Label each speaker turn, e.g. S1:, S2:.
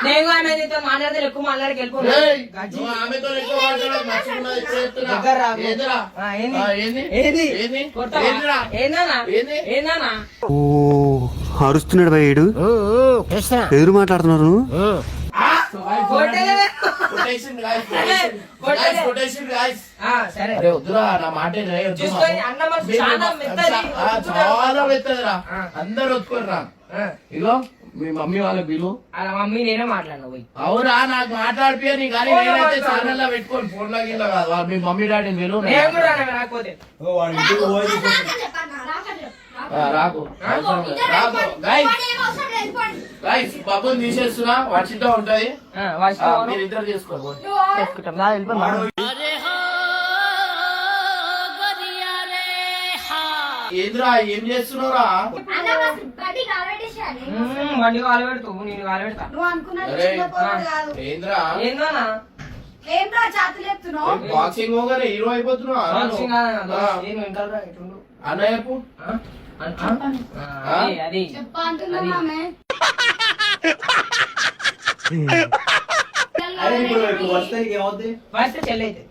S1: నేను ఆమెతో మాట్లాడితే ఎక్కువ మాట్లాడికి వెళ్ళిపోయి
S2: అరుస్తున్నాడు భయ్యుడు ఎదురు మాట్లాడుతున్నారు
S3: చాలా పెద్దరా అందరు ఒత్తుకోరా ఇగో మీ మమ్మీ వాళ్ళ బిలు
S1: అలా మమ్మీ నేనే మాట్లాడినా పోయి
S3: అవురా నాకు మాట్లాడిపోయి కానీ నేనైతే ఛానల్ లో పెట్టుకోను ఫోన్ లో గిల్ల కాదు మీ మమ్మీ డాడీని బిలు
S1: రాకపోతే
S3: రాకు రాకు గైస్ బాబుని తీసేస్తున్నా వాటితో ఉంటది మీరు ఇద్దరు చేసుకోండి ఏంద్రా ఏం చేస్తున్నావురా
S1: బండి కాలు పెడతావు నేను కాలు పెడతా
S3: ఏంద్రా
S1: ఏందోనా
S3: బాక్సింగ్ పోగానే హీరో అయిపోతున్నావు అన్నయ్యకు
S1: అది వస్తే చెల్లైతే